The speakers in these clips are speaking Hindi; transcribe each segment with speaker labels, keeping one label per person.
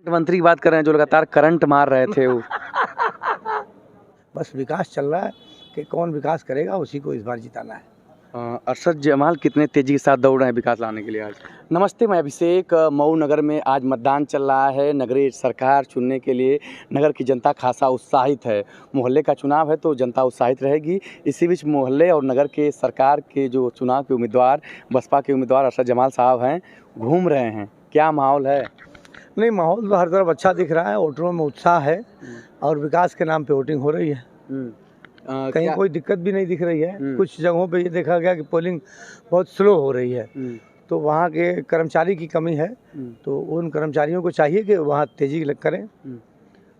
Speaker 1: मंत्री की बात कर रहे हैं जो लगातार करंट मार रहे थे वो।
Speaker 2: बस विकास चल रहा है कि कौन विकास करेगा उसी को इस बार जिताना है।
Speaker 1: अरशद जमाल कितने तेजी के साथ दौड़ रहे हैं विकास लाने के लिए आज। नमस्ते, मैं अभिषेक। मऊ नगर में आज मतदान चल रहा है। नगरीय सरकार चुनने के लिए नगर की जनता खासा उत्साहित है। मोहल्ले का चुनाव है तो जनता उत्साहित रहेगी। इसी बीच मोहल्ले और नगर के सरकार के जो चुनाव के उम्मीदवार बसपा के उम्मीदवार अरशद जमाल साहब हैं, घूम रहे हैं। क्या माहौल है?
Speaker 2: नहीं, माहौल तो हर तरफ अच्छा दिख रहा है। वोटरों में उत्साह है और विकास के नाम पे वोटिंग हो रही है। कहीं कोई दिक्कत भी नहीं दिख रही है। कुछ जगहों पे ये देखा गया कि पोलिंग बहुत स्लो हो रही है, तो वहाँ के कर्मचारी की कमी है। तो उन कर्मचारियों को चाहिए कि वहाँ तेजी करें।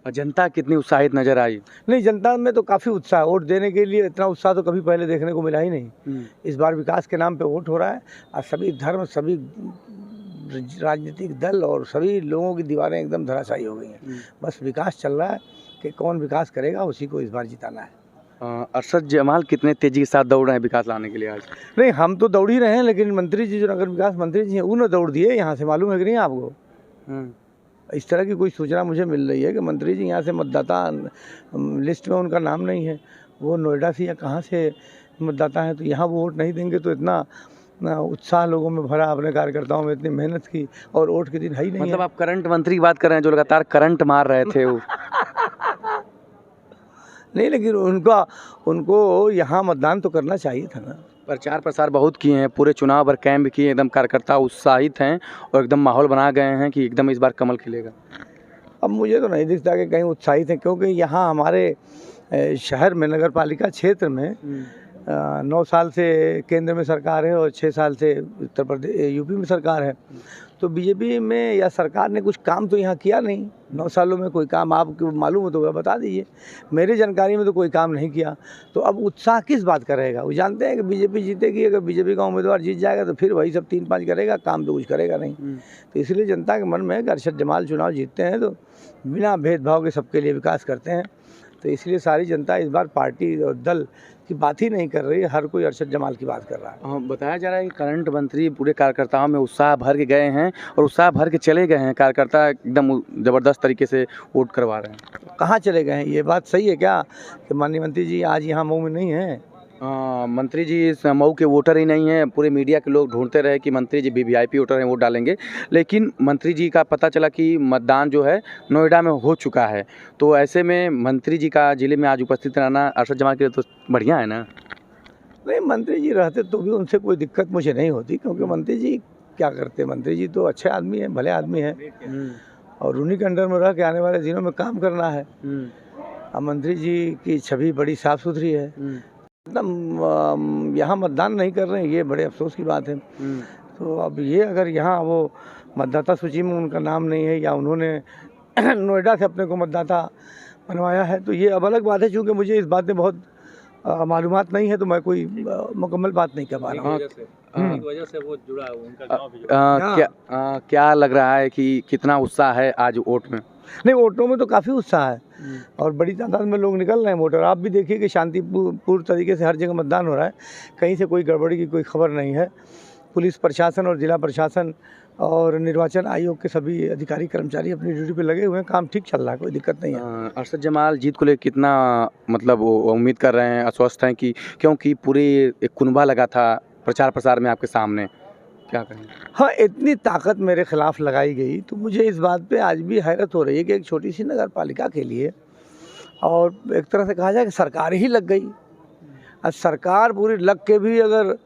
Speaker 1: और जनता कितनी उत्साहित नजर आई?
Speaker 2: नहीं, जनता में तो काफ़ी उत्साह है। वोट देने के लिए इतना उत्साह तो कभी पहले देखने को मिला ही नहीं। इस बार विकास के नाम पे वोट हो रहा है और सभी धर्म, सभी राजनीतिक दल और सभी लोगों की दीवारें एकदम धराशायी हो गई हैं। बस विकास चल रहा है कि कौन विकास करेगा उसी को इस बार जिताना है।
Speaker 1: अरशद जमाल कितने तेजी के साथ दौड़ रहे हैं विकास लाने के लिए आज?
Speaker 2: नहीं, हम तो दौड़ ही रहे हैं, लेकिन मंत्री जी जो नगर विकास मंत्री जी हैं उन्होंने दौड़ दिए यहाँ से। मालूम है कि नहीं आपको? इस तरह की कोई सूचना मुझे मिल रही है कि मंत्री जी यहाँ से मतदाता लिस्ट में उनका नाम नहीं है। वो नोएडा से या कहाँ से मतदाता हैं, तो यहाँ वो वोट नहीं देंगे। तो इतना उत्साह लोगों में भरा, अपने कार्यकर्ताओं में इतनी मेहनत की और वोट के दिन है ही नहीं।
Speaker 1: मतलब आप करंट मंत्री की बात कर रहे हैं जो लगातार करंट मार रहे थे वो।
Speaker 2: नहीं, लेकिन उनको यहाँ मतदान तो करना चाहिए था ना।
Speaker 1: प्रचार प्रसार बहुत किए हैं, पूरे चुनाव भर कैंप किए, एकदम कार्यकर्ता उत्साहित हैं और एकदम माहौल बना गए हैं कि एकदम इस बार कमल खिलेगा।
Speaker 2: अब मुझे तो नहीं दिखता कि कहीं उत्साहित हैं, क्योंकि यहाँ हमारे शहर में नगर पालिका क्षेत्र में 9 साल से केंद्र में सरकार है और 6 साल से उत्तर प्रदेश यूपी में सरकार है। तो बीजेपी में या सरकार ने कुछ काम तो यहाँ किया नहीं। 9 सालों में कोई काम आपको मालूम हो तो वह बता दीजिए। मेरी जानकारी में तो कोई काम नहीं किया। तो अब उत्साह किस बात का रहेगा? वो जानते हैं कि बीजेपी जीतेगी। अगर बीजेपी का उम्मीदवार जीत जाएगा तो फिर वही सब 3-5 करेगा, काम तो कुछ करेगा नहीं। तो इसलिए जनता के मन में है कि अरशद जमाल चुनाव जीतते हैं तो बिना भेदभाव के सबके लिए विकास करते हैं। तो इसलिए सारी जनता इस बार पार्टी और दल की बात ही नहीं कर रही है, हर कोई अरशद जमाल की बात कर रहा है।
Speaker 1: बताया जा रहा है कि करंट मंत्री पूरे कार्यकर्ताओं में उत्साह भर के गए हैं और उत्साह भर के चले गए हैं। कार्यकर्ता एकदम ज़बरदस्त तरीके से वोट करवा रहे हैं।
Speaker 2: कहाँ चले गए हैं? ये बात सही है क्या कि माननीय मंत्री जी आज यहाँ मऊ में नहीं हैं?
Speaker 1: मंत्री जी मऊ के वोटर ही नहीं हैं। पूरे मीडिया के लोग ढूंढते रहे कि मंत्री जी वीवीआईपी वोटर हैं, वोट डालेंगे, लेकिन मंत्री जी का पता चला कि मतदान जो है नोएडा में हो चुका है। तो ऐसे में मंत्री जी का जिले में आज उपस्थित रहना अरशद जमाल के लिए तो बढ़िया है ना?
Speaker 2: नहीं, मंत्री जी रहते तो भी उनसे कोई दिक्कत मुझे नहीं होती, क्योंकि मंत्री जी क्या करते? मंत्री जी तो अच्छे आदमी हैं, भले आदमी हैं और उन्हीं के अंडर में रह के आने वाले दिनों में काम करना है। अब मंत्री जी की छवि बड़ी साफ सुथरी है। एकदम यहाँ मतदान नहीं कर रहे हैं, ये बड़े अफसोस की बात है। तो अब ये अगर यहाँ वो मतदाता सूची में उनका नाम नहीं है या उन्होंने नोएडा से अपने को मतदाता बनवाया है, तो ये अब अलग बात है। चूँकि मुझे इस बात में बहुत मालूमात नहीं है, तो मैं कोई मुकम्मल बात नहीं कर पा रहा हूँ।
Speaker 3: वजह से वो जुड़ा है, उनका गांव भी जुड़ा।
Speaker 1: क्या लग रहा है कि कितना उत्साह है आज वोट में?
Speaker 2: नहीं, वोटों में तो काफ़ी उत्साह है और बड़ी तादाद में लोग निकल रहे हैं वोटर। आप भी देखिए कि शांतिपूर्ण तरीके से हर जगह मतदान हो रहा है। कहीं से कोई गड़बड़ी की कोई खबर नहीं है। पुलिस प्रशासन और जिला प्रशासन और निर्वाचन आयोग के सभी अधिकारी कर्मचारी अपनी ड्यूटी पे लगे हुए हैं। काम ठीक चल रहा है, कोई दिक्कत नहीं है।
Speaker 1: अरशद जमाल जीत को लेकर कितना मतलब उम्मीद कर रहे हैं, आश्वस्त हैं कि क्योंकि पूरी एक कुनबा लगा था प्रचार प्रसार में आपके सामने, क्या कहें?
Speaker 2: हाँ, इतनी ताकत मेरे खिलाफ लगाई गई तो मुझे इस बात पे आज भी हैरत हो रही है कि एक छोटी सी नगर पालिका के लिए, और एक तरह से कहा जाए कि सरकार ही लग गई। और सरकार पूरी लग के भी अगर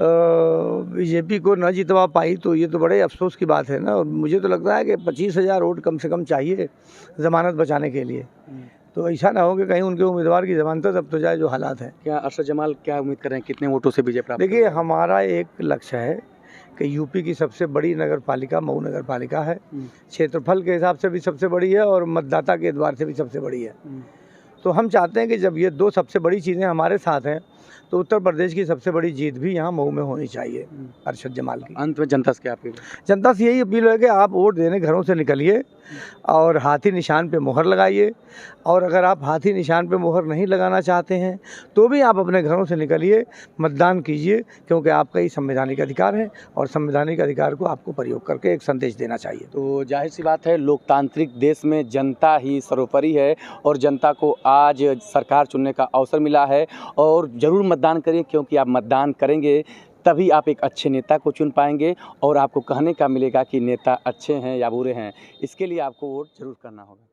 Speaker 2: बीजेपी को न जितवा पाई तो ये तो बड़े अफसोस की बात है ना। और मुझे तो लगता है कि 25,000 वोट कम से कम चाहिए ज़मानत बचाने के लिए। तो ऐसा ना हो कि कहीं उनके उम्मीदवार की ज़मानत तब तो जाए जो हालात हैं।
Speaker 1: क्या अरशद जमाल क्या उम्मीद कर रहे हैं, कितने वोटों से विजय प्राप्त?
Speaker 2: देखिए, हमारा एक लक्ष्य है कि यूपी की सबसे बड़ी नगर पालिका मऊ नगर पालिका है। क्षेत्रफल के हिसाब से भी सबसे बड़ी है और मतदाता के एतबार से भी सबसे बड़ी है। तो हम चाहते हैं कि जब ये 2 सबसे बड़ी चीज़ें हमारे साथ हैं तो उत्तर प्रदेश की सबसे बड़ी जीत भी यहाँ मऊ में होनी चाहिए अरशद जमाल की।
Speaker 1: अंत में जनता से क्या अपील?
Speaker 2: जनता से यही अपील है कि आप वोट देने घरों से निकलिए और हाथी निशान पे मुहर लगाइए, और अगर आप हाथी निशान पे मुहर नहीं लगाना चाहते हैं तो भी आप अपने घरों से निकलिए, मतदान कीजिए, क्योंकि आपका ये संवैधानिक अधिकार है और संवैधानिक अधिकार को आपको प्रयोग करके एक संदेश देना चाहिए।
Speaker 1: तो जाहिर सी बात है, लोकतांत्रिक देश में जनता ही सर्वोपरि है और जनता को आज सरकार चुनने का अवसर मिला है, और ज़रूर मतदान करिए, क्योंकि आप मतदान करेंगे तभी आप एक अच्छे नेता को चुन पाएंगे और आपको कहने का मिलेगा कि नेता अच्छे हैं या बुरे हैं। इसके लिए आपको वोट ज़रूर करना होगा।